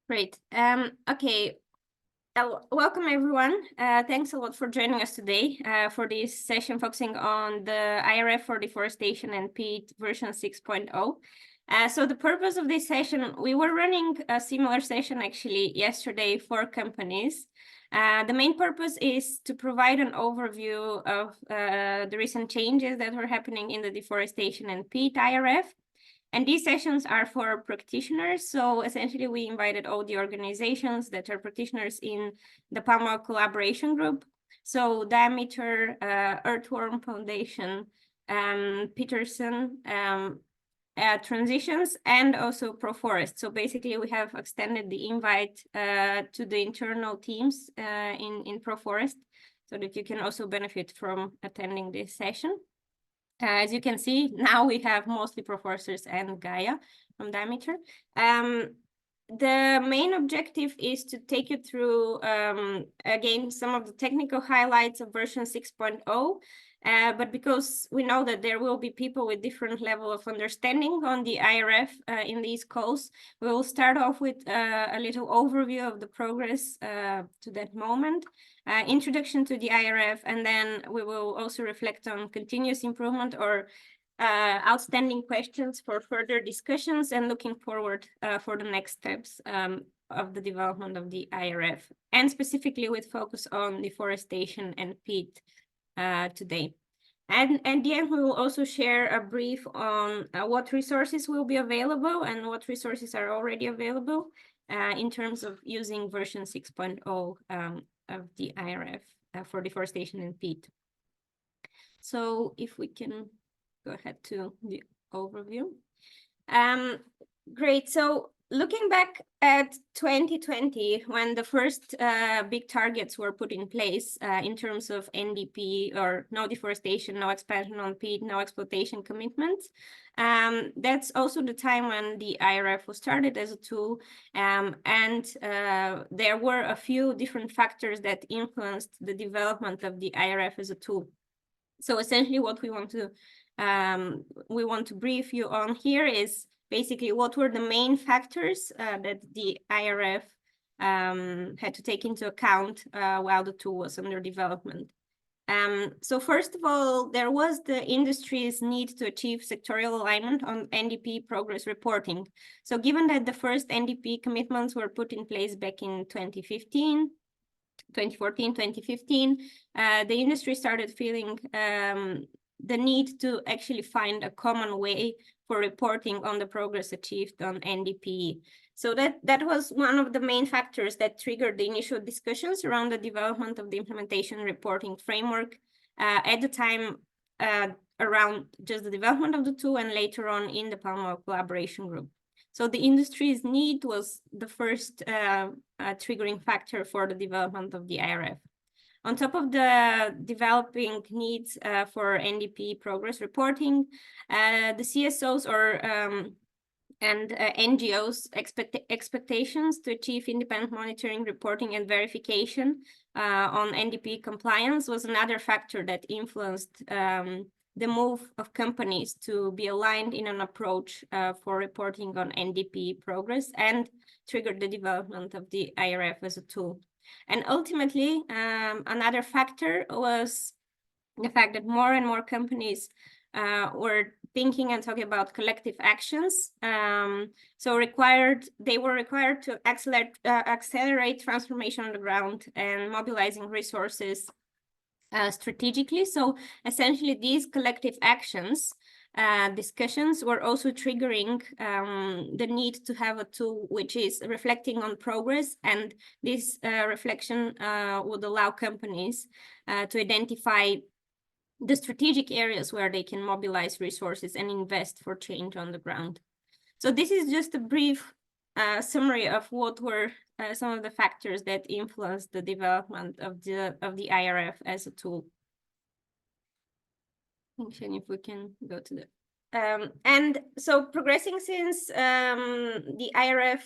Great. Okay. Welcome, everyone. Thanks a lot for joining us today for this session focusing on the IRF for deforestation and peat version 6.0. So the purpose of this session, we were running a similar session actually yesterday for companies. The main purpose is to provide an overview of the recent changes that were happening in the deforestation and peat IRF. And these sessions are for practitioners. So essentially, we invited all the organizations that are practitioners in the Palm Oil Collaboration Group. So Diameter, Earthworm Foundation, Peterson, Transitions, and also ProForest. So basically, we have extended the invite to the internal teams in ProForest so that you can also benefit from attending this session. As you can see, now we have mostly ProForesters and Gaia from Diameter. The main objective is to take you through, again, some of the technical highlights of version 6.0. But because we know that there will be people with different level of understanding on the IRF in these calls, we will start off with a little overview of the progress to that moment. Introduction to the IRF, and then we will also reflect on continuous improvement or outstanding questions for further discussions and looking forward for the next steps of the development of the IRF, and specifically with focus on deforestation and peat today. And at the end, we will also share a brief on what resources will be available and what resources are already available in terms of using version 6.0 of the IRF for deforestation and peat. So if we can go ahead to the overview. Great. So looking back at 2020, when the first big targets were put in place in terms of NDP or no deforestation, no expansion on peat, no exploitation commitments, that's also the time when the IRF was started as a tool. And there were a few different factors that influenced the development of the IRF as a tool. So essentially what we want to brief you on here is basically what were the main factors that the IRF had to take into account while the tool was under development. So first of all, there was the industry's need to achieve sectorial alignment on NDP progress reporting. So given that the first NDP commitments were put in place back in 2014, 2015, the industry started feeling the need to actually find a common way for reporting on the progress achieved on NDP. So that was one of the main factors that triggered the initial discussions around the development of the implementation reporting framework at the time around just the development of the tool and later on in the Palm Oil Collaboration Group. So the industry's need was the first triggering factor for the development of the IRF. On top of the developing needs for NDP progress reporting, the CSOs and NGOs expectations to achieve independent monitoring, reporting, and verification on NDP compliance was another factor that influenced the move of companies to be aligned in an approach for reporting on NDP progress and triggered the development of the IRF as a tool. And ultimately, another factor was the fact that more and more companies were thinking and talking about collective actions. So they were required to accelerate transformation on the ground and mobilizing resources strategically. So essentially, these collective actions discussions were also triggering the need to have a tool which is reflecting on progress, and this reflection would allow companies to identify the strategic areas where they can mobilize resources and invest for change on the ground. So this is just a brief summary of what were some of the factors that influenced the development of the IRF as a tool. If we can go to the and so progressing since the IRF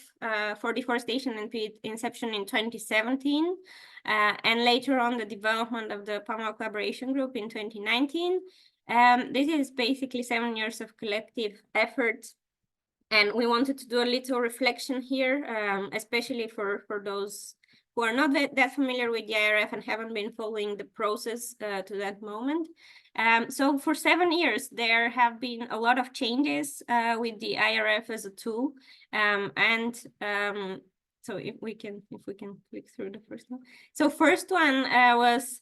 for deforestation and peat inception in 2017, and later on the development of the Palm Oil Collaboration Group in 2019, this is basically 7 years of collective effort And we wanted to do a little reflection here, especially for those who are not that familiar with the IRF and haven't been following the process to that moment. So for 7 years, there have been a lot of changes with the IRF as a tool. So if we can click through the first one. So first one was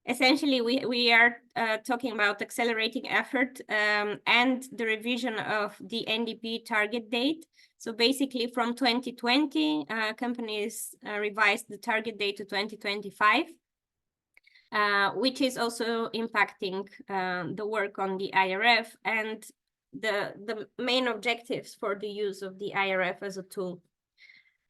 essentially we are talking about accelerating effort and the revision of the NDP target date. So basically from 2020, companies revised the target date to 2025, which is also impacting the work on the IRF and the main objectives for the use of the IRF as a tool.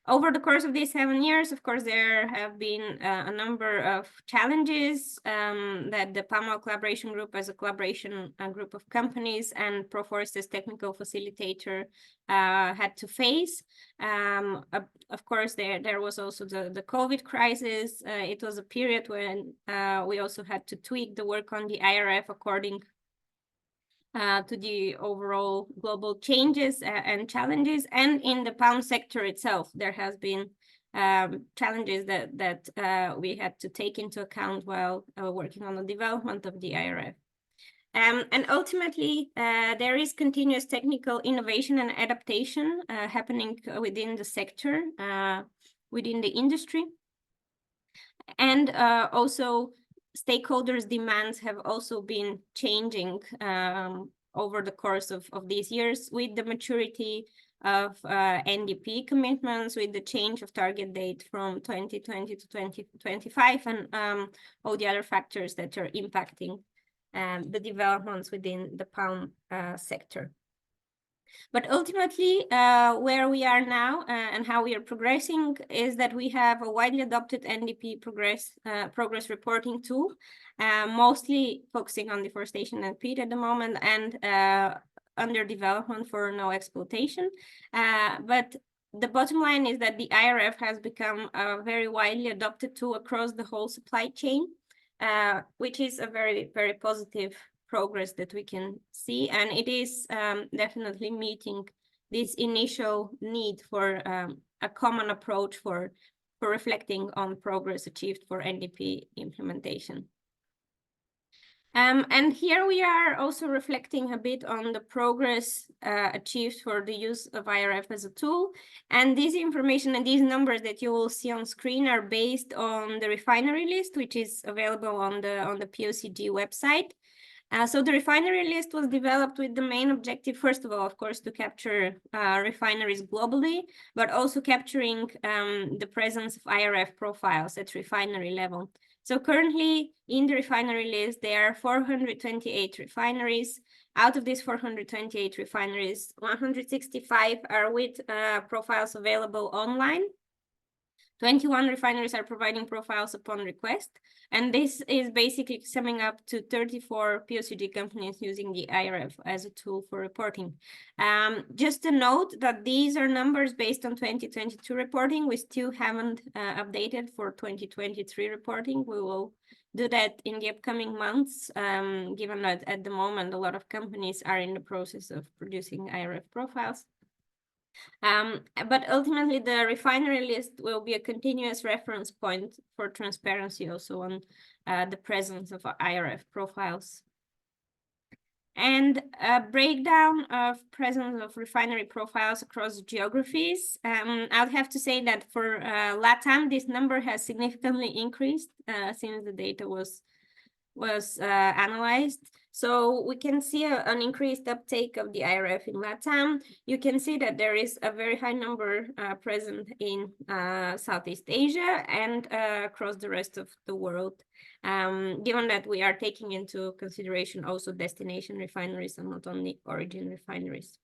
Over the course of these 7 years, of course, there have been a number of challenges that the Palm Oil Collaboration Group, as a collaboration group of companies, and Proforest's technical facilitator had to face. Of course, there was also the COVID crisis. It was a period when we also had to tweak the work on the IRF according to the overall global changes and challenges. And in the palm sector itself, there has been challenges that we had to take into account while working on the development of the IRF. And ultimately, there is continuous technical innovation and adaptation happening within the sector, within the industry. And also, stakeholders' demands have also been changing over the course of these years with the maturity of NDP commitments, with the change of target date from 2020 to 2025, and all the other factors that are impacting the developments within the palm sector. But ultimately, where we are now and how we are progressing is that we have a widely adopted NDP progress reporting tool, mostly focusing on deforestation and peat at the moment, and under development for no exploitation. But the bottom line is that the IRF has become a very widely adopted tool across the whole supply chain, which is a very, very positive progress that we can see, and it is definitely meeting this initial need for a common approach for reflecting on progress achieved for NDP implementation. And here we are also reflecting a bit on the progress achieved for the use of IRF as a tool. And this information and these numbers that you will see on screen are based on the refinery list, which is available on the POCG website. So the refinery list was developed with the main objective, first of all, of course, to capture refineries globally, but also capturing the presence of IRF profiles at refinery level. So currently in the refinery list, there are 428 refineries. Out of these 428 refineries, 165 are with profiles available online. 21 refineries are providing profiles upon request, and this is basically summing up to 34 POCG companies using the IRF as a tool for reporting. Just to note that these are numbers based on 2022 reporting. We still haven't updated for 2023 reporting. We will do that in the upcoming months, given that at the moment a lot of companies are in the process of producing IRF profiles. But ultimately, the refinery list will be a continuous reference point for transparency also on the presence of IRF profiles. And a breakdown of presence of refinery profiles across geographies. I'll have to say that for LATAM, this number has significantly increased since the data was analyzed. So we can see an increased uptake of the IRF in LATAM. You can see that there is a very high number present in Southeast Asia and across the rest of the world, given that we are taking into consideration also destination refineries and not only origin refineries.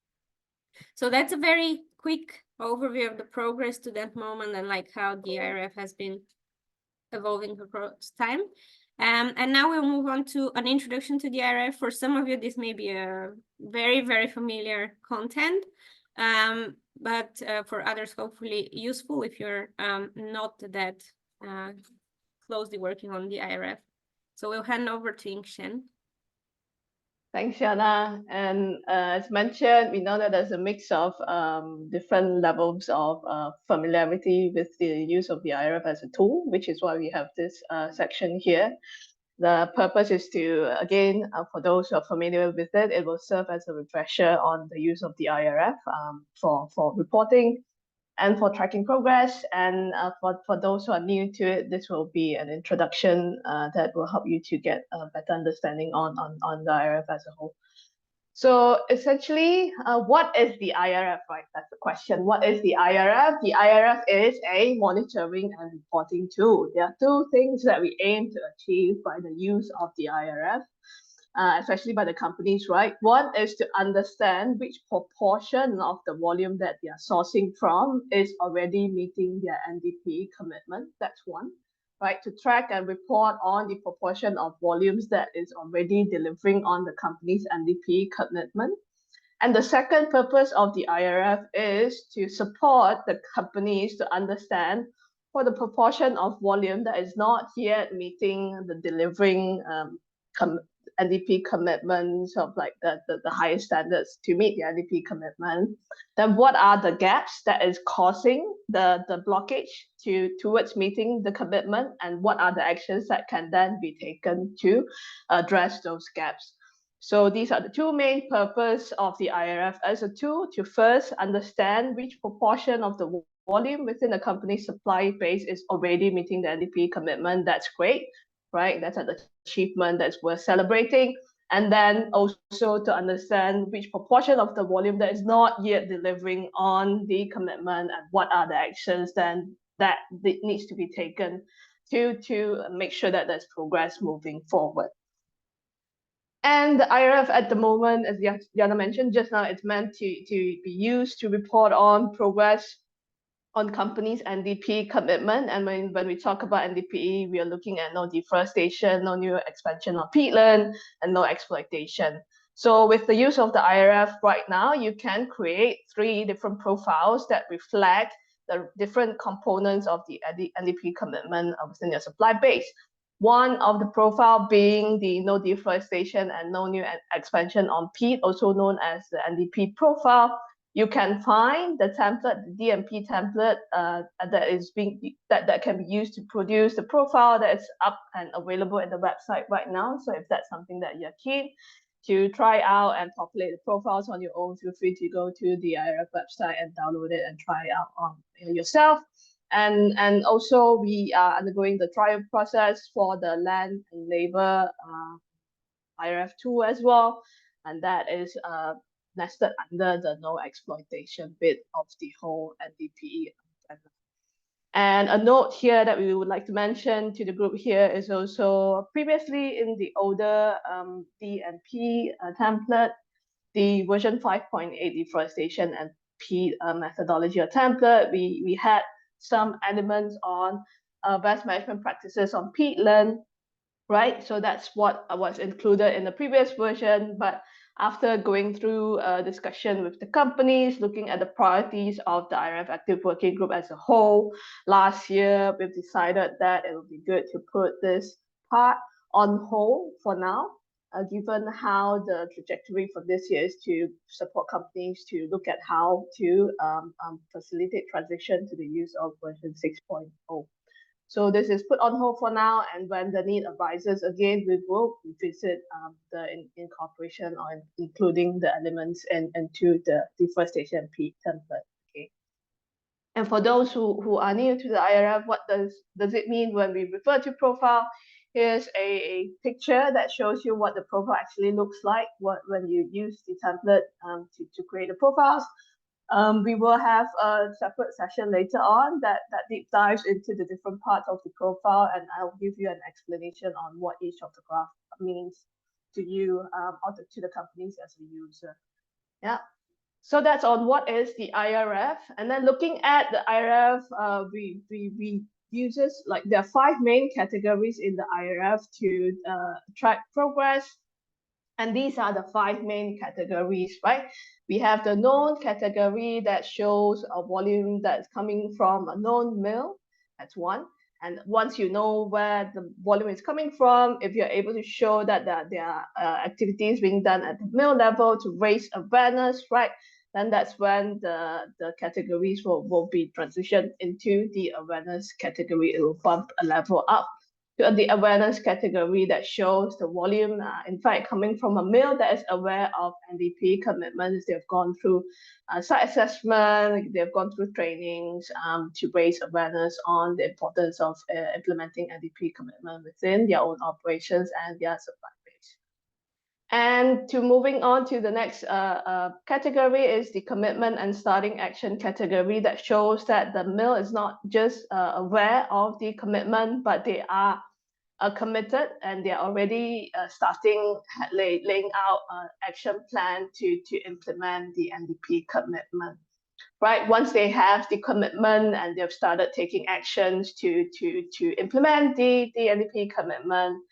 So that's a very quick overview of the progress to that moment and like how the IRF has been evolving across time. And now we'll move on to an introduction to the IRF. For some of you, this may be a very, very familiar content, but for others, hopefully useful if you're not that closely working on the IRF. So we'll hand over to Ying Shen. Thanks, Yana. And as mentioned, we know that there's a mix of different levels of familiarity with the use of the IRF as a tool, which is why we have this section here. The purpose is to, again, for those who are familiar with it, it will serve as a refresher on the use of the IRF for reporting and for tracking progress. And for those who are new to it, this will be an introduction that will help you to get a better understanding on the IRF as a whole. So essentially, what is the IRF, right? That's the question. What is the IRF? The IRF is a monitoring and reporting tool. There are two things that we aim to achieve by the use of the IRF. Especially by the companies, right? One is to understand which proportion of the volume that they are sourcing from is already meeting their NDP commitment. That's one, right? To track and report on the proportion of volumes that is already delivering on the company's NDP commitment. And the second purpose of the IRF is to support the companies to understand for the proportion of volume that is not yet meeting the delivering NDP commitments of like the highest standards to meet the NDP commitment, then what are the gaps that is causing the blockage towards meeting the commitment, and what are the actions that can then be taken to address those gaps? So these are the two main purposes of the IRF as a tool to first understand which proportion of the volume within the company's supply base is already meeting the NDP commitment. That's great, right? That's an achievement that's worth celebrating. And then also to understand which proportion of the volume that is not yet delivering on the commitment, and what are the actions then that needs to be taken to make sure that there's progress moving forward. And the IRF at the moment, as Yana mentioned just now, it's meant to be used to report on progress on companies' NDP commitment. And when we talk about NDP, we are looking at no deforestation, no new expansion of peatland, and no exploitation. So with the use of the IRF right now, you can create 3 different profiles that reflect the different components of the NDP commitment within your supply base. One of the profile being the no deforestation and no new expansion on peat, also known as the NDP profile. You can find the template, the DMP template that can be used to produce the profile that is up and available in the website right now. So if that's something that you're keen to try out and populate the profiles on your own, feel free to go to the IRF website and download it and try it out on yourself. And also we are undergoing the trial process for the land and labor IRF tool as well, and that is nested under the no exploitation bit of the whole NDP. And a note here that we would like to mention to the group here is also previously in the older DMP template, the version 5.8 deforestation and Peat methodology or template, we had some elements on best management practices on peatland, right? So that's what was included in the previous version, but after going through a discussion with the companies, looking at the priorities of the IRF Active Working Group as a whole, last year we've decided that it would be good to put this part on hold for now, given how the trajectory for this year is to support companies to look at how to facilitate transition to the use of version 6.0. So this is put on hold for now, and when the need arises again, we will revisit the incorporation or including the elements into the deforestation Peat template. Okay. And for those who are new to the IRF, what does it mean when we refer to profile? Here's a picture that shows you what the profile actually looks like when you use the template to create the profiles. We will have a separate session later on that deep dives into the different parts of the profile, and I'll give you an explanation on what each of the graph means to you or to the companies as a user. Yeah. So that's on what is the IRF. And then looking at the IRF, we uses, like there are 5 main categories in the IRF to track progress. And these are the 5 main categories, right? We have the known category that shows a volume that's coming from a known mill. That's one. And once you know where the volume is coming from, if you're able to show that there are activities being done at the mill level to raise awareness, right, then that's when the categories will be transitioned into the awareness category. It will bump a level up to the awareness category that shows the volume, in fact, coming from a mill that is aware of NDP commitments. They've gone through site assessment, they've gone through trainings to raise awareness on the importance of implementing NDP commitment within their own operations and their supply base. And to moving on to the next category is the commitment and starting action category that shows that the mill is not just aware of the commitment, but they are committed and they're already starting laying out an action plan to implement the NDP commitment. Right, once they have the commitment and they've started taking actions to implement the NDP commitment,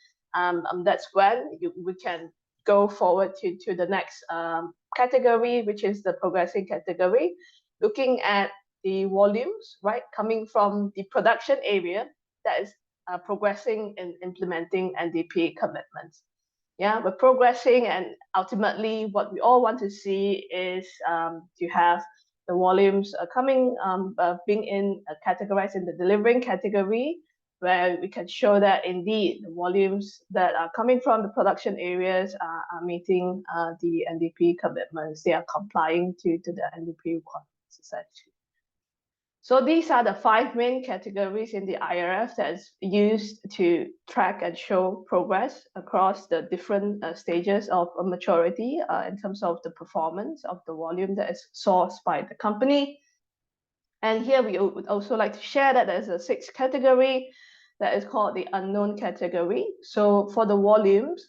that's when we can go forward to the next category, which is the progressing category, looking at the volumes, right, coming from the production area that is progressing in implementing NDP commitments. Yeah, we're progressing, and ultimately what we all want to see is to have the volumes coming, being categorized in the delivering category, where we can show that indeed the volumes that are coming from the production areas are meeting the NDP commitments. They are complying to the NDP requirements, essentially. So these are the 5 main categories in the IRF that is used to track and show progress across the different stages of maturity in terms of the performance of the volume that is sourced by the company. And here we would also like to share that there's a 6th category that is called the unknown category. So for the volumes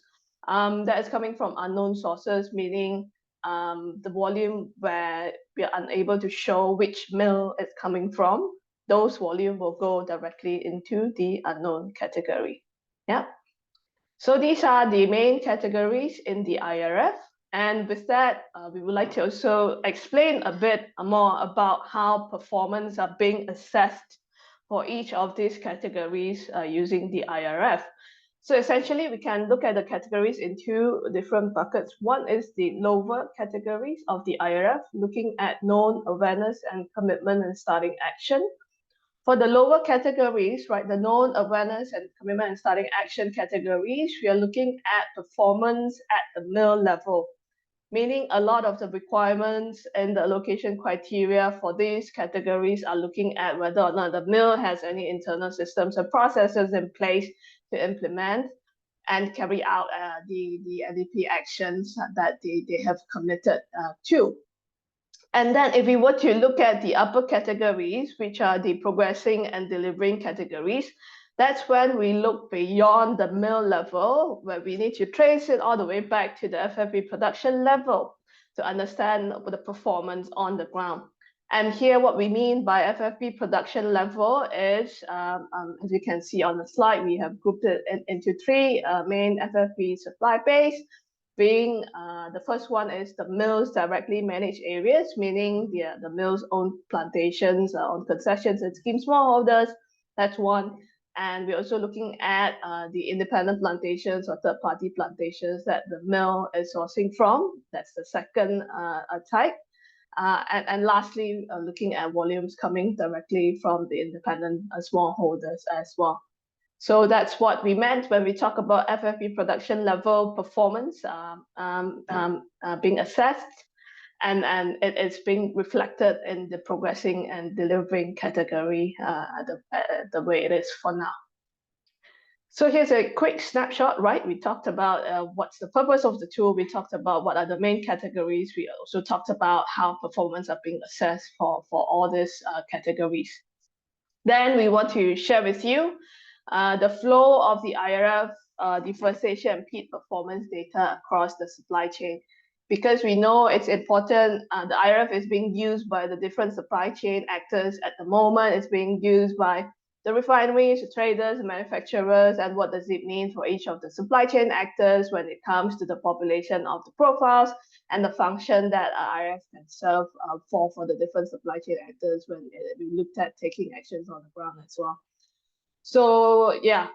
that is coming from unknown sources, meaning the volume where we are unable to show which mill it's coming from, those volume will go directly into the unknown category. Yeah. So these are the main categories in the IRF. And with that, we would like to also explain a bit more about how performance are being assessed for each of these categories using the IRF. So essentially, we can look at the categories in 2 different buckets. One is the lower categories of the IRF, looking at known awareness and commitment and starting action. For the lower categories, right, the known awareness and commitment and starting action categories, we are looking at performance at the mill level, meaning a lot of the requirements and the allocation criteria for these categories are looking at whether or not the mill has any internal systems and processes in place to implement and carry out the NDP actions that they have committed to. And then if we were to look at the upper categories, which are the progressing and delivering categories, that's when we look beyond the mill level, where we need to trace it all the way back to the FFB production level to understand the performance on the ground. And here what we mean by FFB production level is, as you can see on the slide, we have grouped it into 3 main FFB supply base, being the first one is the mill's directly managed areas, meaning the mill's own plantations, own concessions and scheme smallholders. That's one. And we're also looking at the independent plantations or third-party plantations that the mill is sourcing from. That's the second type. And lastly, looking at volumes coming directly from the independent smallholders as well. So that's what we meant when we talk about FFB production level performance being assessed, and it is being reflected in the progressing and delivering category the way it is for now. So here's a quick snapshot, right? We talked about what's the purpose of the tool. We talked about what are the main categories. We also talked about how performance are being assessed for all these categories. Then we want to share with you the flow of the IRF deforestation and peat performance data across the supply chain. Because we know it's important, the IRF is being used by the different supply chain actors at the moment. It's being used by the refineries, the traders, the manufacturers, and what does it mean for each of the supply chain actors when it comes to the population of the profiles and the function that IRF can serve for the different supply chain actors when we looked at taking actions on the ground as well. So yeah,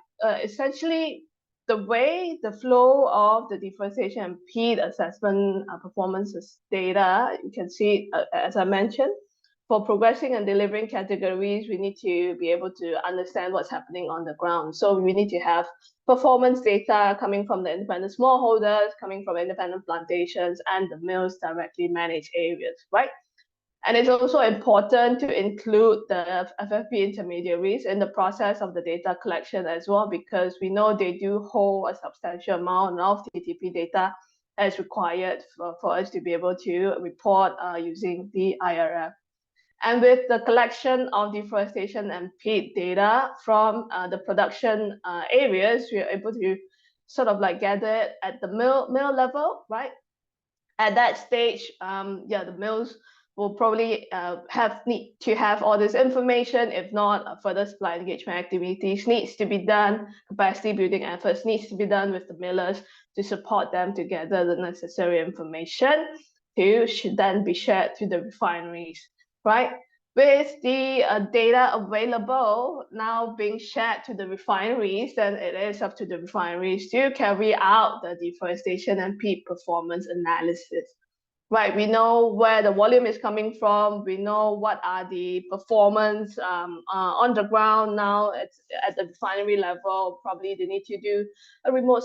essentially the way the flow of the deforestation and peat assessment performances data, you can see, as I mentioned, for progressing and delivering categories, we need to be able to understand what's happening on the ground. So we need to have performance data coming from the independent smallholders, coming from independent plantations, and the mills directly managed areas, right? And it's also important to include the FFP intermediaries in the process of the data collection as well, because we know they do hold a substantial amount of TTP data as required for us to be able to report using the IRF. And with the collection of deforestation and peat data from the production areas, we are able to sort of like gather it at the mill level, right? At that stage, yeah, the mills will probably need to have all this information. If not, further supply engagement activities needs to be done, capacity building efforts needs to be done with the millers to support them to gather the necessary information to then be shared to the refineries, right? With the data available now being shared to the refineries, then it is up to the refineries to carry out the deforestation and peat performance analysis. Right, we know where the volume is coming from. We know what are the performance on the ground now. It's at the refinery level. Probably they need to do a remote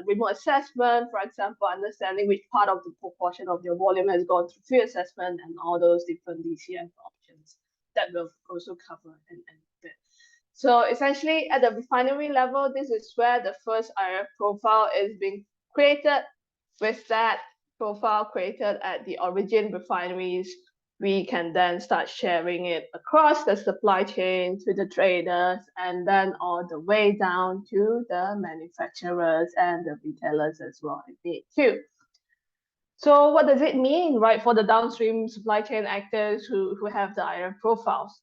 remote assessment, for example, understanding which part of the proportion of your volume has gone through field assessment and all those different DCF options that we'll also cover in a bit. So essentially, at the refinery level, this is where the first IRF profile is being created. With that profile created at the origin refineries, we can then start sharing it across the supply chain to the traders and then all the way down to the manufacturers and the retailers as well if need to. So what does it mean, right, for the downstream supply chain actors who have the IRF profiles?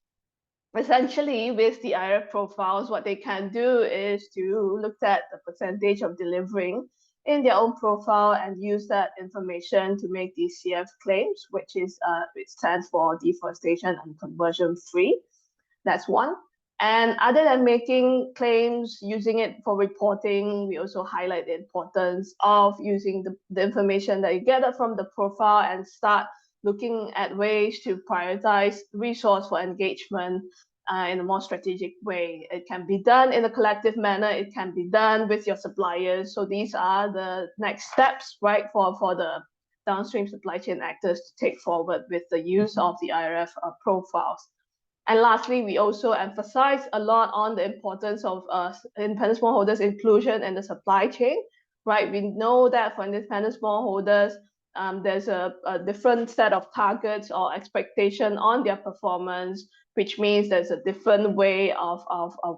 Essentially, with the IRF profiles, what they can do is to look at the percentage of delivering in their own profile and use that information to make DCF claims, which stands for deforestation and conversion free. That's one. And other than making claims, using it for reporting, we also highlight the importance of using the information that you gather from the profile and start looking at ways to prioritize resource for engagement in a more strategic way. It can be done in a collective manner. It can be done with your suppliers. So these are the next steps, right, for the downstream supply chain actors to take forward with the use of the IRF profiles. And lastly, we also emphasize a lot on the importance of independent smallholders inclusion in the supply chain, right? We know that for independent smallholders, there's a different set of targets or expectation on their performance, which means there's a different way of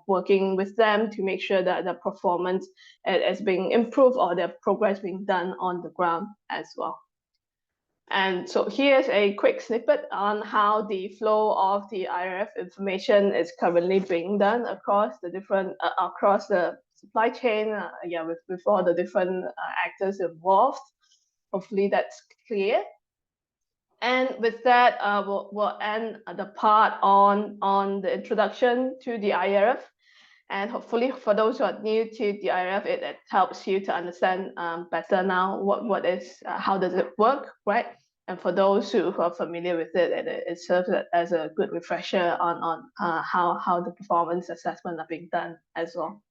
working with them to make sure that the performance is being improved or their progress being done on the ground as well. And so here's a quick snippet on how the flow of the IRF information is currently being done across the different across the supply chain, yeah, with all the different actors involved. Hopefully that's clear. And with that, we'll end the part on the introduction to the IRF. And hopefully for those who are new to the IRF, it helps you to understand better now what is, how does it work, right? And for those who are familiar with it, it serves as a good refresher on how the performance assessment are being done as well.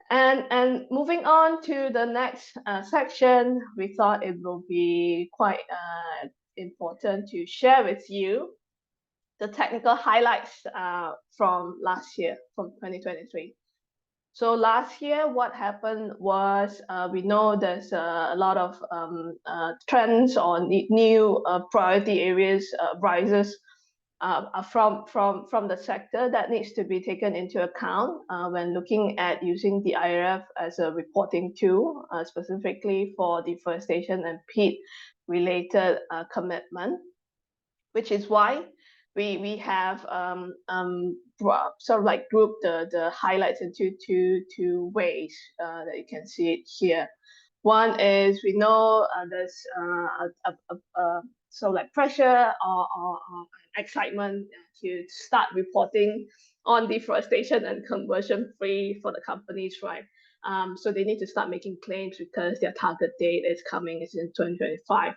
And moving on to the next section, we thought it will be quite important to share with you the technical highlights from last year, from 2023. So last year, what happened was we know there's a lot of trends or new priority areas rises from the sector that needs to be taken into account when looking at using the IRF as a reporting tool, specifically for deforestation and peat related commitment, which is why we have sort of like grouped the highlights into two ways that you can see it here. One is we know there's sort of like pressure or excitement to start reporting on deforestation and conversion free for the companies, right? So they need to start making claims because their target date is coming is in 2025.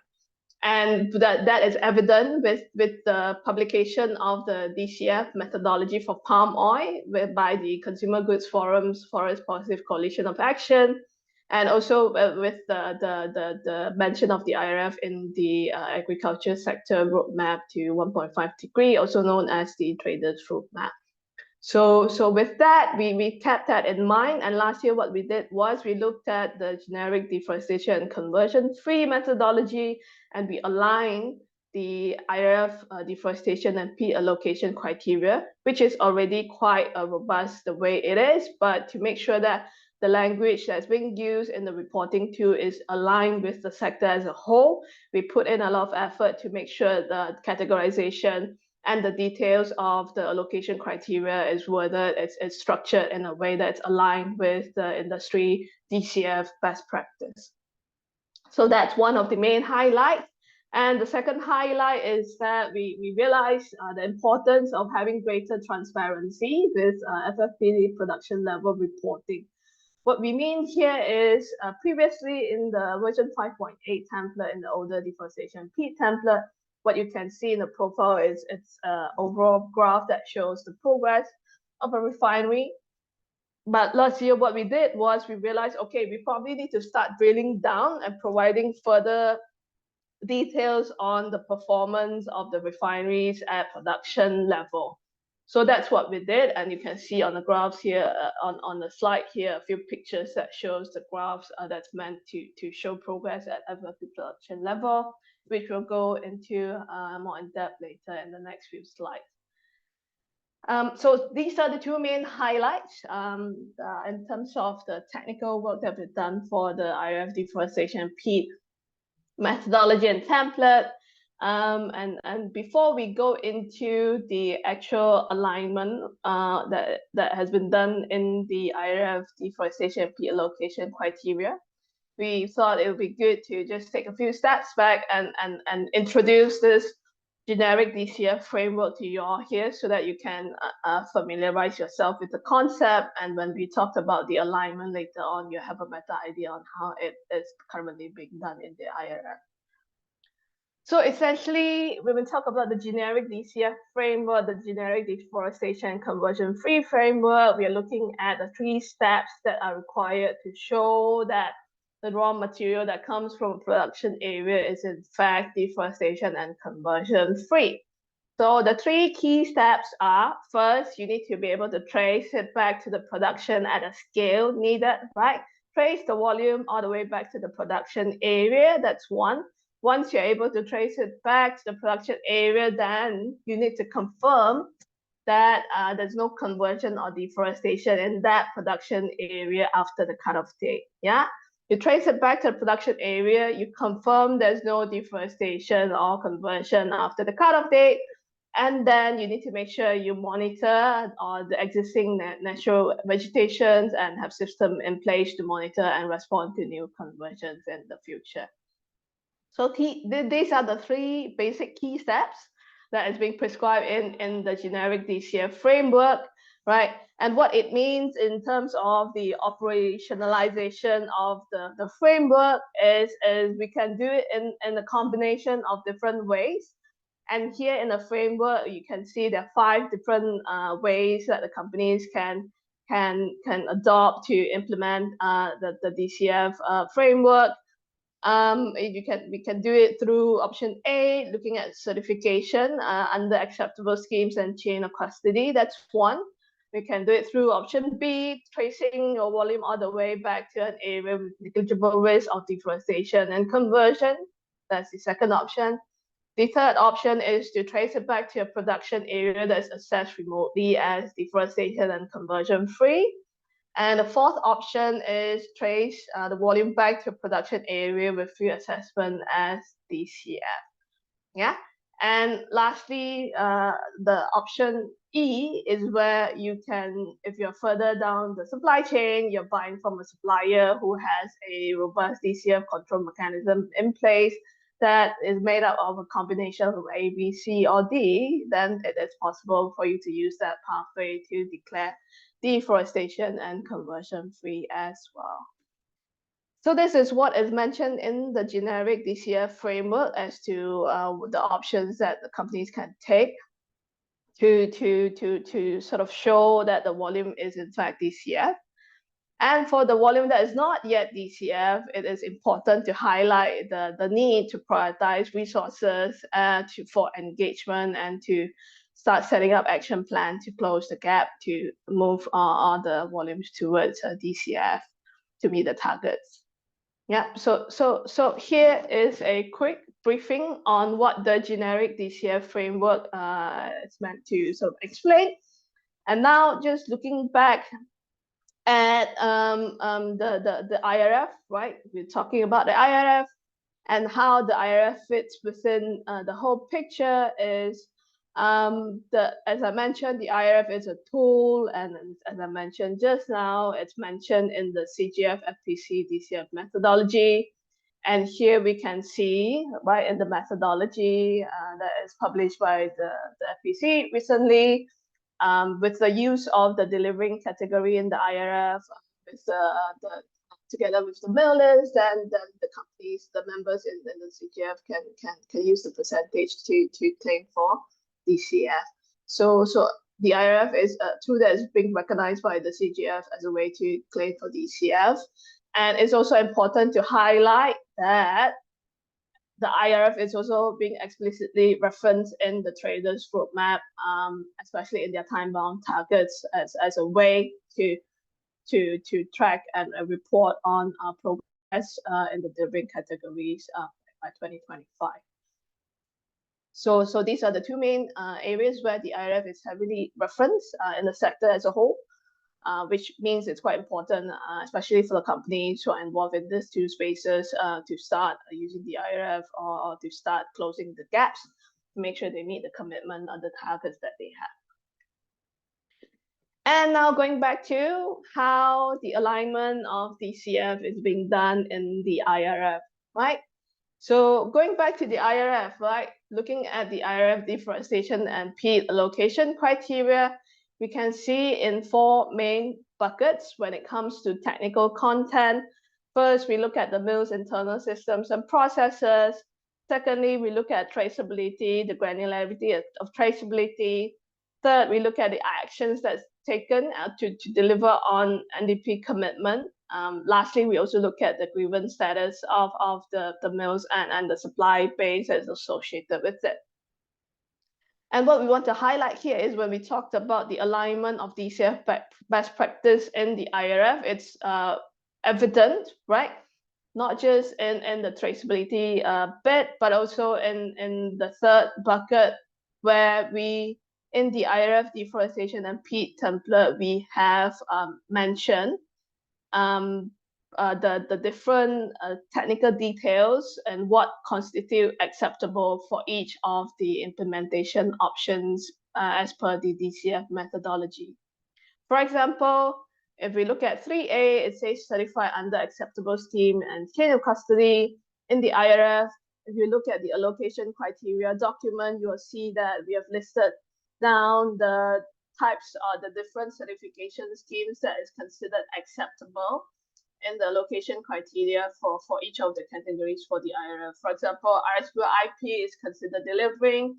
And that is evident with the publication of the DCF methodology for palm oil by the Consumer Goods Forum's Forest Positive Coalition of Action, and also with the mention of the IRF in the agriculture sector roadmap to 1.5 degree, also known as the Traders Roadmap. So with that, we kept that in mind. And last year, what we did was we looked at the generic deforestation and conversion-free methodology, and we aligned the IRF deforestation and peat allocation criteria, which is already quite robust the way it is. But to make sure that the language that's being used in the reporting tool is aligned with the sector as a whole, we put in a lot of effort to make sure the categorization and the details of the allocation criteria is worded, it's structured in a way that's aligned with the industry DCF best practice. So that's one of the main highlights. And the second highlight is that we realized the importance of having greater transparency with FFPD production level reporting. What we mean here is previously in the version 5.8 template in the older deforestation peat template, what you can see in the profile is it's an overall graph that shows the progress of a refinery. But last year, what we did was we realized, okay, we probably need to start drilling down and providing further details on the performance of the refineries at production level. So that's what we did, and you can see on the graphs here, on the slide here, a few pictures that shows the graphs that's meant to show progress at FFP production level, which we'll go into more in depth later in the next few slides. So these are the two main highlights in terms of the technical work that we've done for the IRF deforestation peat methodology and template. And before we go into the actual alignment that has been done in the IRF deforestation peat allocation criteria, we thought it would be good to just take a few steps back and introduce this generic DCF framework to you all here so that you can familiarize yourself with the concept. And when we talk about the alignment later on, you have a better idea on how it is currently being done in the IRF. So essentially, when we talk about the generic DCF framework, the generic deforestation conversion free framework, we are looking at the 3 steps that are required to show that the raw material that comes from a production area is in fact deforestation and conversion free. So the 3 key steps are, first, you need to be able to trace it back to the production at a scale needed, right? Trace the volume all the way back to the production area, that's one. Once you're able to trace it back to the production area, then you need to confirm that there's no conversion or deforestation in that production area after the cutoff date, yeah? You trace it back to the production area, you confirm there's no deforestation or conversion after the cutoff date, and then you need to make sure you monitor the existing natural vegetations and have system in place to monitor and respond to new conversions in the future. So these are the 3 basic key steps that is being prescribed in the generic DCF framework, right? And what it means in terms of the operationalization of the framework is we can do it in a combination of different ways. And here in the framework, you can see there are 5 different ways that the companies can adopt to implement the DCF framework. We can do it through option A, looking at certification under acceptable schemes and chain of custody. That's one. We can do it through option B, tracing your volume all the way back to an area with negligible risk of deforestation and conversion. That's the second option. The third option is to trace it back to a production area that's assessed remotely as deforestation and conversion free. And the fourth option is trace the volume back to a production area with field assessment as DCF. Yeah. And lastly, the option E is where you can, if you're further down the supply chain, you're buying from a supplier who has a robust DCF control mechanism in place, that is made up of a combination of A, B, C, or D, then it is possible for you to use that pathway to declare deforestation and conversion free as well. So this is what is mentioned in the generic DCF framework as to the options that the companies can take to sort of show that the volume is in fact DCF. And for the volume that is not yet DCF, it is important to highlight the need to prioritize resources for engagement and to start setting up action plan to close the gap to move all the volumes towards DCF to meet the targets. Yeah, so here is a quick briefing on what the generic DCF framework is meant to sort of explain. And now just looking back at the IRF, right? We're talking about the IRF and how the IRF fits within the whole picture is as I mentioned, the IRF is a tool, and as I mentioned just now, it's mentioned in the CGF FPC DCF methodology. And here we can see, right, in the methodology that is published by the FPC recently, with the use of the delivering category in the IRF, with together with the mill list, then the companies, the members in the CGF can use the percentage to claim for DCF. So the IRF is a tool that is being recognized by the CGF as a way to claim for DCF. And it's also important to highlight that the IRF is also being explicitly referenced in the traders roadmap, especially in their time-bound targets as a way to track and report on progress in the delivering categories by 2025. So these are the two main areas where the IRF is heavily referenced in the sector as a whole, which means it's quite important, especially for the companies who are involved in these two spaces, to start using the IRF or to start closing the gaps to make sure they meet the commitment or the targets that they have. And now going back to how the alignment of DCF is being done in the IRF, right? So going back to the IRF, right, looking at the IRF deforestation and peat allocation criteria, we can see in four main buckets when it comes to technical content. First, we look at the mill's internal systems and processes. Secondly, we look at traceability, the granularity of traceability. Third, we look at the actions that's taken to deliver on NDP commitment. Lastly, we also look at the grievance status of the mills and the supply base that's associated with it. And what we want to highlight here is when we talked about the alignment of DCF best practice in the IRF, it's evident, right? Not just in the traceability bit, but also in the third bucket where in the IRF deforestation and peat template, we have mentioned the different technical details and what constitute acceptable for each of the implementation options as per the DCF methodology. For example, if we look at 3A, it says certified under acceptable scheme and chain of custody. In the IRF, if you look at the allocation criteria document, you will see that we have listed down the types or the different certification schemes that is considered acceptable in the allocation criteria for each of the categories for the IRF. For example, RSPO IP is considered delivering.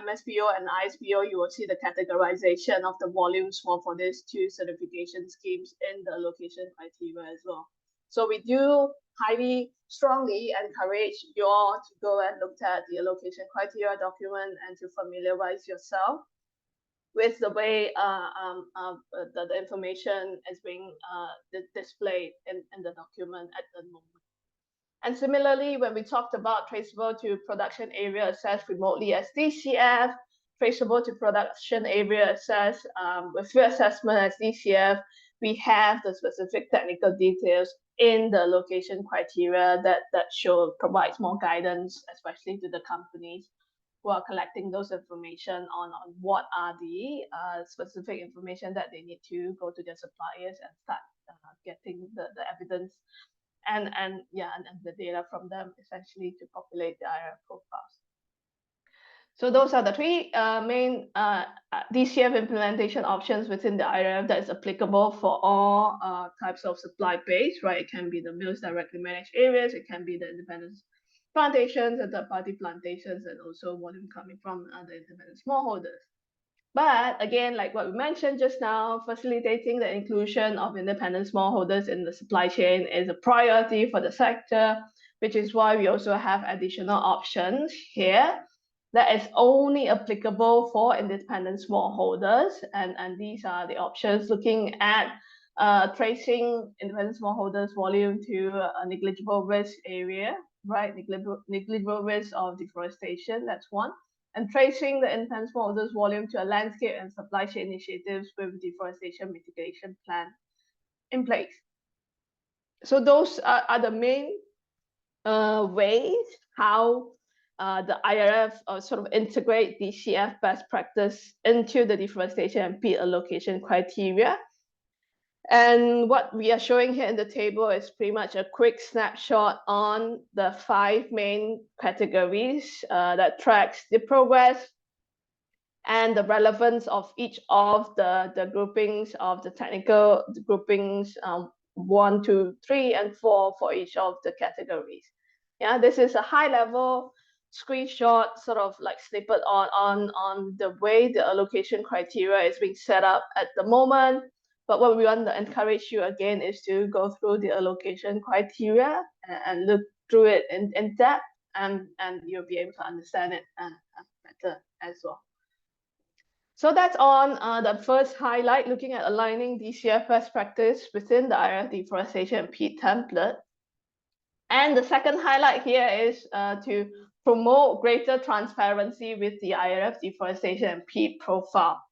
MSPO and ISPO, you will see the categorization of the volumes for these two certification schemes in the allocation criteria as well. So we do highly strongly encourage you all to go and look at the allocation criteria document and to familiarize yourself with the way the information is being displayed in the document at the moment. And similarly, when we talked about traceable to production area assessed remotely as DCF, traceable to production area assessed with field assessment as DCF, we have the specific technical details in the allocation criteria that provides more guidance, especially to the companies who are collecting those information on what are the specific information that they need to go to their suppliers and start getting the evidence and the data from them essentially to populate the IRF profiles. So those are the three main DCF implementation options within the IRF that is applicable for all types of supply base, right? It can be the mills directly managed areas, it can be the independent plantations and third-party plantations, and also volume coming from the independent smallholders. But again, like what we mentioned just now, facilitating the inclusion of independent smallholders in the supply chain is a priority for the sector, which is why we also have additional options here that is only applicable for independent smallholders. And these are the options looking at tracing independent smallholders volume to a negligible risk area, right? Negligible risk of deforestation, that's one. And tracing the independent smallholders volume to a landscape and supply chain initiatives with deforestation mitigation plan in place. So those are the main ways how the IRF sort of integrate DCF best practice into the deforestation and peat allocation criteria. And what we are showing here in the table is pretty much a quick snapshot on the 5 main categories that tracks the progress and the relevance of each of the groupings of the technical groupings 1, 2, 3, and 4 for each of the categories. Yeah, this is a high level screenshot, sort of like snippet on the way the allocation criteria is being set up at the moment. But what we want to encourage you again is to go through the allocation criteria and look through it in depth, and you'll be able to understand it better as well. So that's on the first highlight, looking at aligning DCF best practice within the IRF deforestation and peat template. And the second highlight here is to promote greater transparency with the IRF deforestation and peat profile.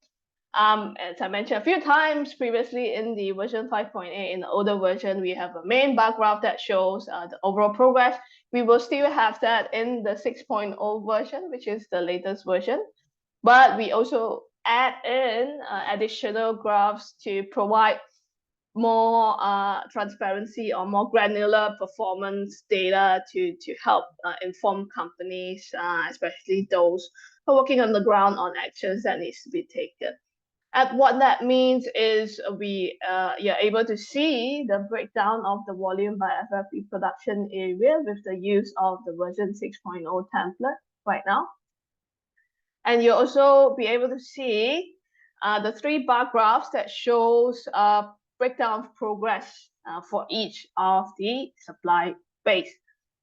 As I mentioned a few times previously in the version 5.8, in the older version, we have a main bar graph that shows the overall progress. We will still have that in the 6.0 version, which is the latest version. But we also add in additional graphs to provide more transparency or more granular performance data to help inform companies, especially those who are working on the ground on actions that needs to be taken. And what that means is you're able to see the breakdown of the volume by FFP production area with the use of the version 6.0 template right now. And you'll also be able to see the 3 bar graphs that shows breakdown of progress for each of the supply base.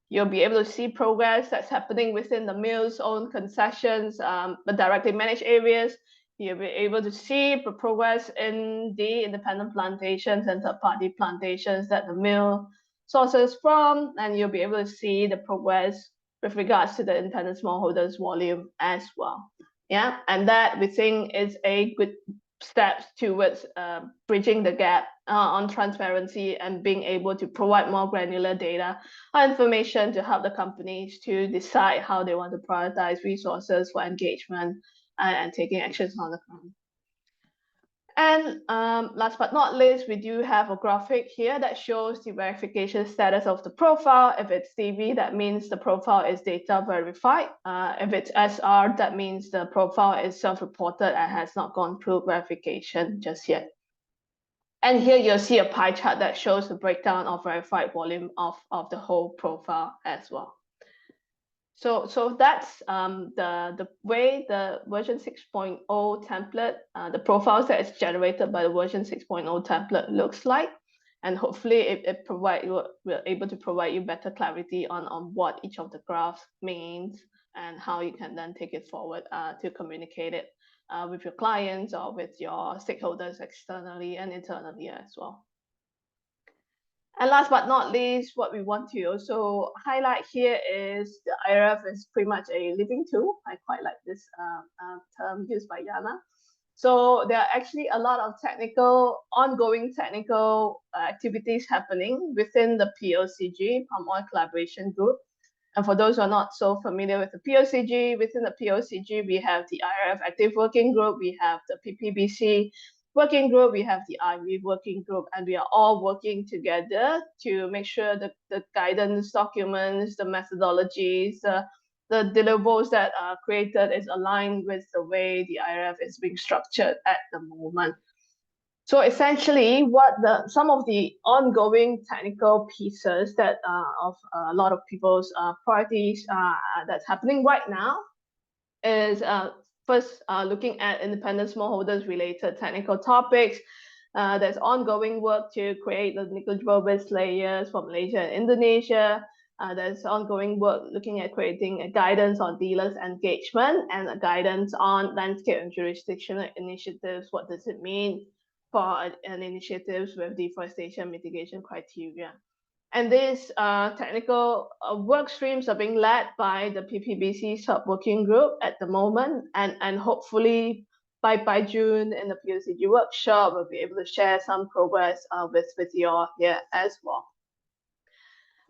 You'll be able to see progress that's happening within the mill's own concessions, the directly managed areas. You'll be able to see the progress in the independent plantations and third-party plantations that the mill sources from, and you'll be able to see the progress with regards to the independent smallholders volume as well. Yeah, and that we think is a good step towards bridging the gap on transparency and being able to provide more granular data or information to help the companies to decide how they want to prioritize resources for engagement and taking actions on the ground. And last but not least, we do have a graphic here that shows the verification status of the profile. If it's DV, that means the profile is data verified. If it's SR, that means the profile is self-reported and has not gone through verification just yet. And here you'll see a pie chart that shows the breakdown of verified volume of the whole profile as well. So that's the way the version 6.0 template, the profiles that is generated by the version 6.0 template looks like, and hopefully we're able to provide you better clarity on what each of the graphs means and how you can then take it forward to communicate it with your clients or with your stakeholders externally and internally as well. And last but not least, what we want to also highlight here is the IRF is pretty much a living tool. I quite like this term used by Yana. So there are actually a lot of ongoing technical activities happening within the POCG, Palm Oil Collaboration Group. And for those who are not so familiar with the POCG, within the POCG, we have the IRF Active Working Group, we have the PPBC, working group, we have the IRF working group, and we are all working together to make sure that the guidance documents, the methodologies, the deliverables that are created is aligned with the way the IRF is being structured at the moment. So essentially, what some of the ongoing technical pieces that of a lot of people's priorities that's happening right now is first looking at independent smallholders related technical topics. There's ongoing work to create the negligible risk layers for Malaysia and Indonesia. There's ongoing work looking at creating a guidance on dealers engagement and a guidance on landscape and jurisdictional initiatives. What does it mean for an initiatives with deforestation mitigation criteria? And these technical work streams are being led by the PPBC sub-working group at the moment, and hopefully by June in the POCG workshop, we'll be able to share some progress with you all here as well.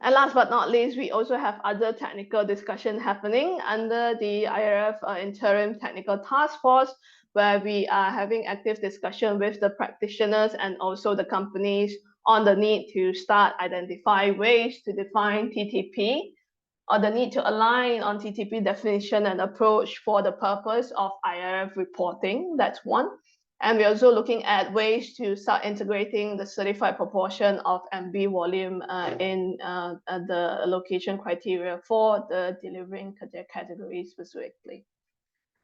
And last but not least, we also have other technical discussion happening under the IRF Interim Technical Task Force, where we are having active discussion with the practitioners and also the companies on the need to start identify ways to define TTP, or the need to align on TTP definition and approach for the purpose of IRF reporting. That's one. And we're also looking at ways to start integrating the certified proportion of MB volume in the allocation criteria for the delivering categories specifically.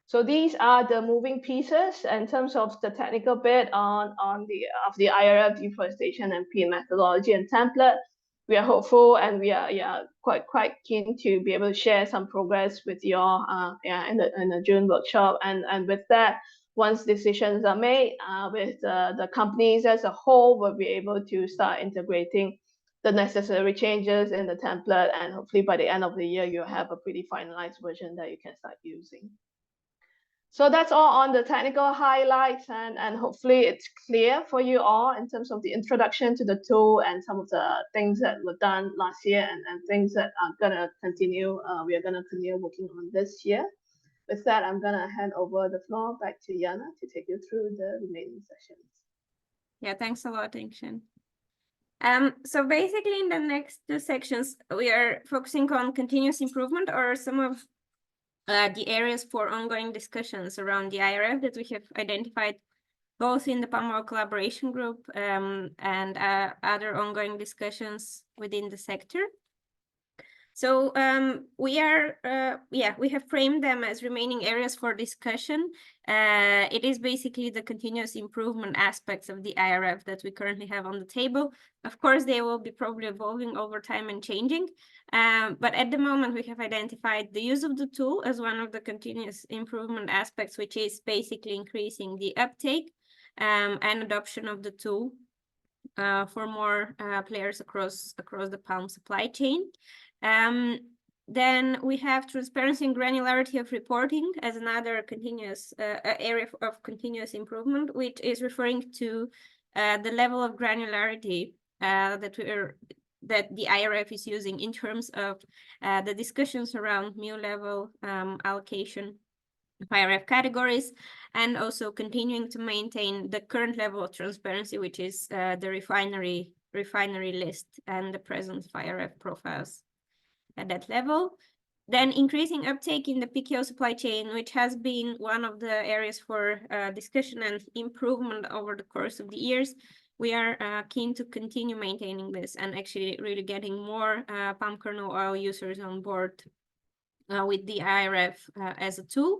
So these are the moving pieces in terms of the technical bit on the IRF deforestation and Peat methodology and template. We are hopeful and we are quite keen to be able to share some progress with you all in the June workshop. And with that, once decisions are made with the companies as a whole, we'll be able to start integrating the necessary changes in the template, and hopefully by the end of the year, you'll have a pretty finalized version that you can start using. So that's all on the technical highlights, and hopefully it's clear for you all in terms of the introduction to the tool and some of the things that were done last year and things that are gonna continue. We are gonna continue working on this year. With that, I'm gonna hand over the floor back to Yana to take you through the remaining sessions. Yeah, thanks a lot, Angshan. So basically in the next two sections, we are focusing on continuous improvement, or some of the areas for ongoing discussions around the IRF that we have identified both in the palm oil collaboration group and other ongoing discussions within the sector. So we have framed them as remaining areas for discussion. It is basically the continuous improvement aspects of the IRF that we currently have on the table. Of course, they will be probably evolving over time and changing. But at the moment, we have identified the use of the tool as one of the continuous improvement aspects, which is basically increasing the uptake and adoption of the tool for more players across the palm supply chain. Then we have transparency and granularity of reporting as another continuous area of continuous improvement, which is referring to the level of granularity that the IRF is using in terms of the discussions around MU level allocation of IRF categories, and also continuing to maintain the current level of transparency, which is the refinery list and the presence of IRF profiles at that level. Then increasing uptake in the PKO supply chain, which has been one of the areas for discussion and improvement over the course of the years. We are keen to continue maintaining this and actually really getting more palm kernel oil users on board with the IRF as a tool.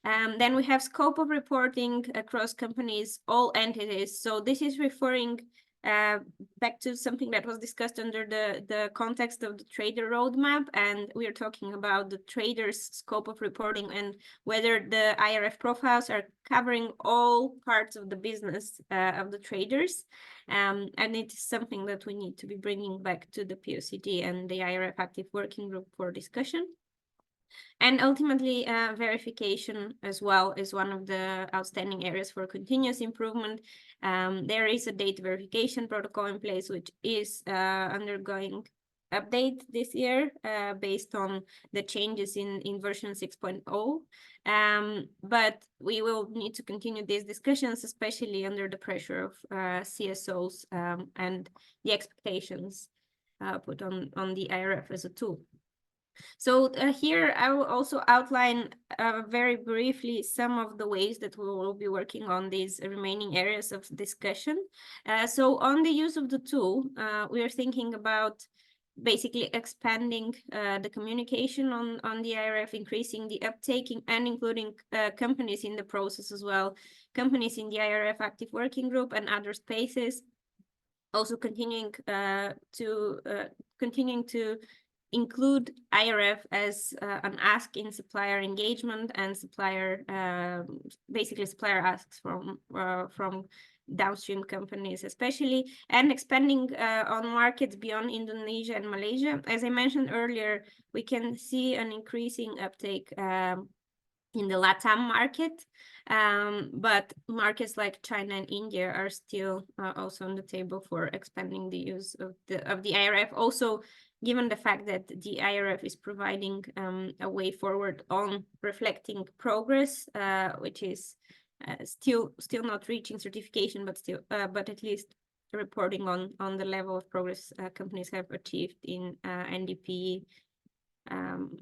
Then we have scope of reporting across companies, all entities. So this is referring back to something that was discussed under the context of the trader roadmap, and we are talking about the traders' scope of reporting and whether the IRF profiles are covering all parts of the business of the traders, and it is something that we need to be bringing back to the POCG and the IRF active working group for discussion. And ultimately, verification as well is one of the outstanding areas for continuous improvement. There is a data verification protocol in place, which is undergoing update this year based on the changes in version 6.0. But we will need to continue these discussions, especially under the pressure of CSOs and the expectations put on the IRF as a tool. So here I will also outline very briefly some of the ways that we will be working on these remaining areas of discussion. So on the use of the tool, we are thinking about basically expanding the communication on the IRF, increasing the uptake and including companies in the process as well, companies in the IRF active working group and other spaces. Also continuing to include IRF as an ask in supplier engagement and supplier, basically supplier asks from downstream companies especially, and expanding on markets beyond Indonesia and Malaysia. As I mentioned earlier, we can see an increasing uptake in the LATAM market, but markets like China and India are still also on the table for expanding the use of the IRF. Also, given the fact that the IRF is providing a way forward on reflecting progress, which is still not reaching certification, but at least reporting on the level of progress companies have achieved in NDP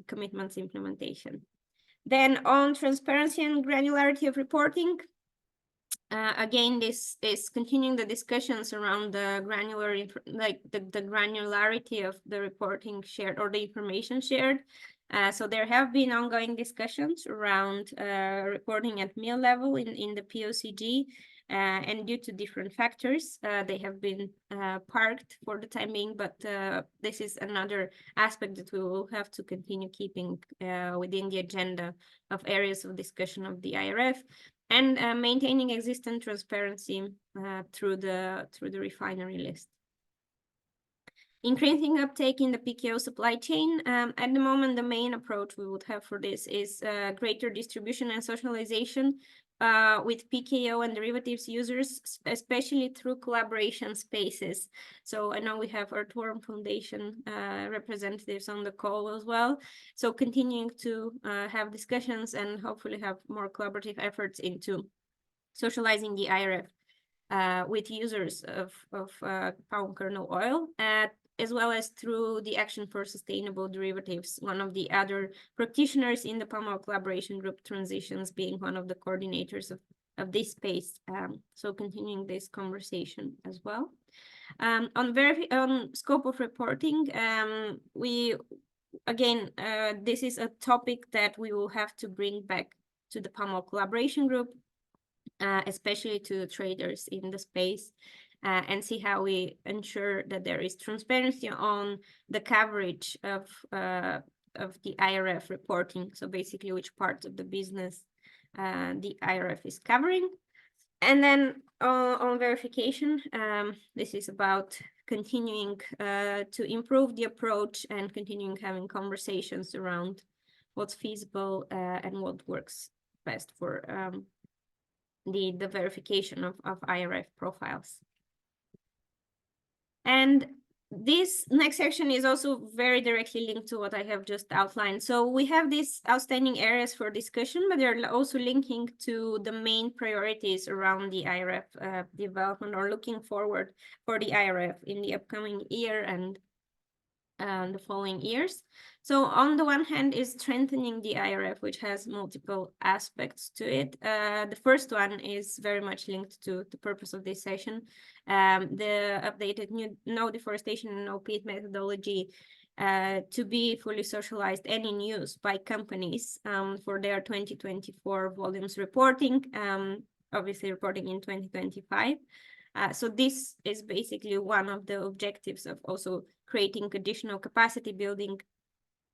commitments implementation. Then on transparency and granularity of reporting, again, this is continuing the discussions around the the granularity of the reporting shared or the information shared. So there have been ongoing discussions around reporting at mill level in the POCG, and due to different factors, they have been parked for the time being, but this is another aspect that we will have to continue keeping within the agenda of areas of discussion of the IRF, and maintaining existing transparency through the refinery list. Increasing uptake in the PKO supply chain. At the moment, the main approach we would have for this is greater distribution and socialization with PKO and derivatives users, especially through collaboration spaces. So I know we have Earthworm Foundation representatives on the call as well. So continuing to have discussions and hopefully have more collaborative efforts into socializing the IRF with users of palm kernel oil, as well as through the Action for Sustainable Derivatives, one of the other practitioners in the palm oil collaboration group, Transitions, being one of the coordinators of this space. So continuing this conversation as well. On scope of reporting, this is a topic that we will have to bring back to the palm oil collaboration group, especially to the traders in the space, and see how we ensure that there is transparency on the coverage of the IRF reporting. So basically which parts of the business the IRF is covering. And then on verification, this is about continuing to improve the approach and continuing having conversations around what's feasible and what works best for the verification of IRF profiles. And this next section is also very directly linked to what I have just outlined. So we have these outstanding areas for discussion, but they're also linking to the main priorities around the IRF development, or looking forward for the IRF in the upcoming year and the following years. So on the one hand is strengthening the IRF, which has multiple aspects to it. The first one is very much linked to the purpose of this session. The updated no deforestation and no peat methodology to be fully socialized and in use by companies for their 2024 volumes reporting, obviously reporting in 2025. So this is basically one of the objectives of also creating additional capacity building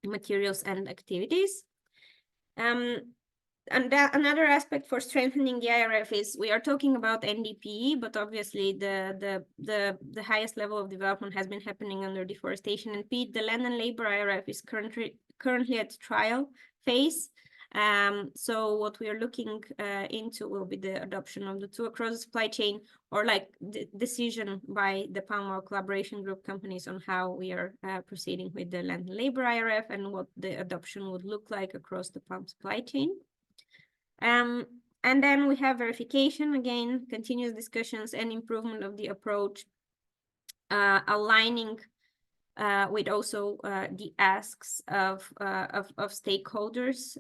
materials and activities. And another aspect for strengthening the IRF is we are talking about NDP, but obviously the highest level of development has been happening under deforestation and peat. The land and labor IRF is currently at trial phase. So what we are looking into will be the adoption of the tool across the supply chain, or like the decision by the palm oil collaboration group companies on how we are proceeding with the land and labor IRF and what the adoption would look like across the palm supply chain. And then we have verification, again, continuous discussions and improvement of the approach, aligning with also the asks of stakeholders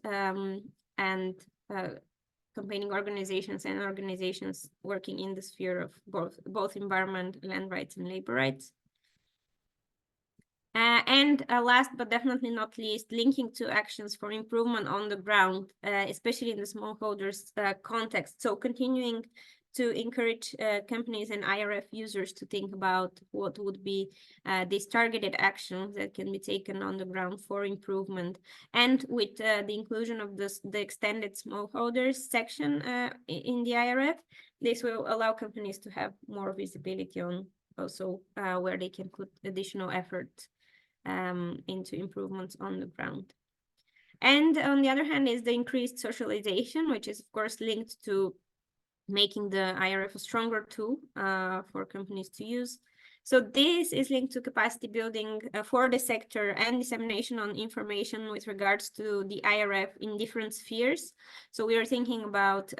and campaigning organizations and organizations working in the sphere of both environment, land rights, and labor rights. And last but definitely not least, linking to actions for improvement on the ground, especially in the smallholders context. So continuing to encourage companies and IRF users to think about what would be these targeted actions that can be taken on the ground for improvement. And with the inclusion of the extended smallholders section in the IRF, this will allow companies to have more visibility on also where they can put additional effort into improvements on the ground. And on the other hand is the increased socialization, which is of course linked to making the IRF a stronger tool for companies to use. So this is linked to capacity building for the sector and dissemination on information with regards to the IRF in different spheres. So we are thinking about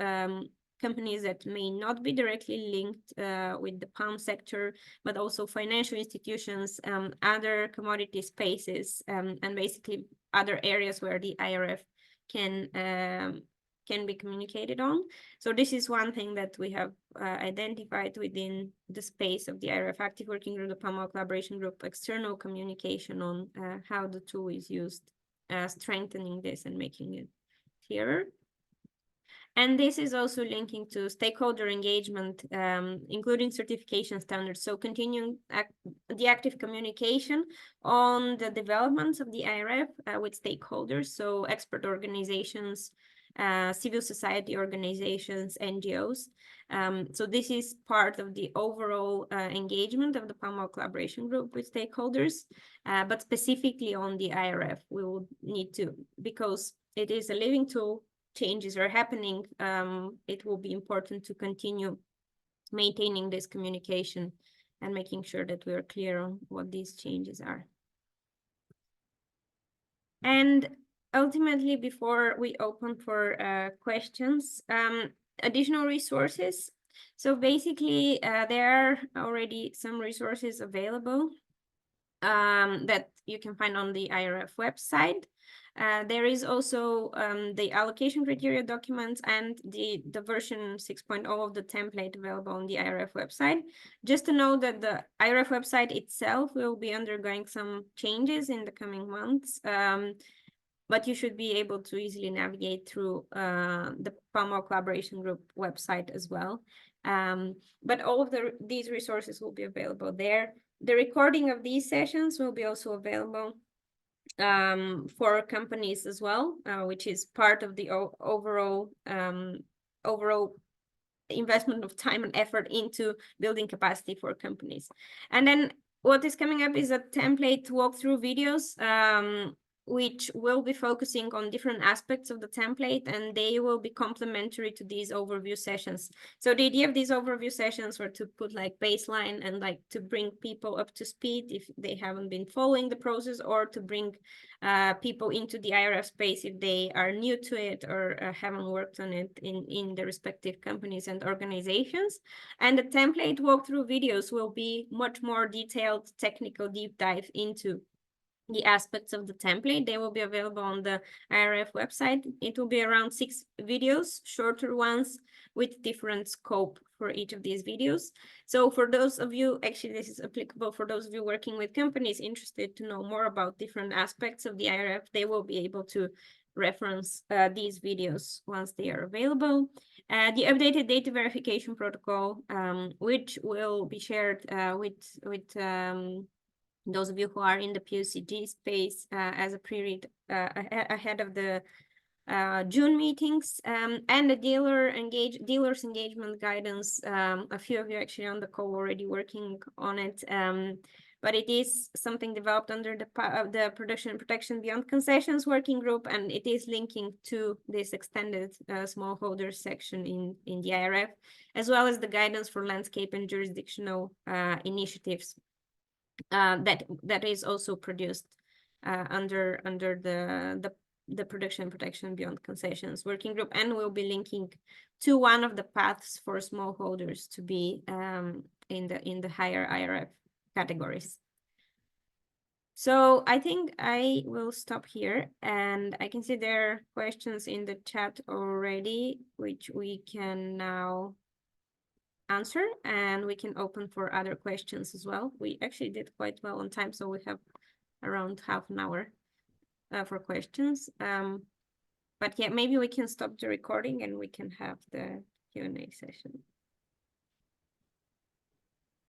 companies that may not be directly linked with the palm sector, but also financial institutions, other commodity spaces, and basically other areas where the IRF can be communicated on. So this is one thing that we have identified within the space of the IRF Active Working Group, the Palm Oil Collaboration Group, external communication on how the tool is used, strengthening this and making it clearer. And this is also linking to stakeholder engagement, including certification standards. So continuing the active communication on the developments of the IRF with stakeholders, so expert organizations, civil society organizations, NGOs. So this is part of the overall engagement of the Palm Oil Collaboration Group with stakeholders, but specifically on the IRF, we will need to, because it is a living tool, changes are happening, it will be important to continue maintaining this communication and making sure that we are clear on what these changes are. And ultimately, before we open for questions, additional resources. So basically, there are already some resources available that you can find on the IRF website. There is also the allocation criteria documents and the version 6.0 of the template available on the IRF website. Just to know that the IRF website itself will be undergoing some changes in the coming months, but you should be able to easily navigate through the Palm Oil Collaboration Group website as well. But all of these resources will be available there. The recording of these sessions will be also available for companies as well, which is part of the overall investment of time and effort into building capacity for companies. And then what is coming up is a template walkthrough videos, which will be focusing on different aspects of the template, and they will be complementary to these overview sessions. So the idea of these overview sessions were to put like baseline and like to bring people up to speed if they haven't been following the process, or to bring people into the IRF space if they are new to it or haven't worked on it in the respective companies and organizations. And the template walkthrough videos will be much more detailed technical deep dive into the aspects of the template. They will be available on the IRF website. It will be around 6 videos, shorter ones with different scope for each of these videos. So for those of you, actually this is applicable for those of you working with companies interested to know more about different aspects of the IRF, they will be able to reference these videos once they are available. The updated data verification protocol, which will be shared with those of you who are in the POCG space as a pre-read ahead of the June meetings, and the dealers engagement guidance. A few of you actually on the call already working on it, but it is something developed under the Production and Protection Beyond Concessions Working Group, and it is linking to this extended smallholders section in the IRF, as well as the guidance for landscape and jurisdictional initiatives that is also produced under the Production and Protection Beyond Concessions Working Group, and we'll be linking to one of the paths for smallholders to be in the higher IRF categories. So I think I will stop here, and I can see there are questions in the chat already, which we can now answer, and we can open for other questions as well. We actually did quite well on time, so we have around half an hour for questions. But yeah, maybe we can stop the recording and we can have the Q&A session.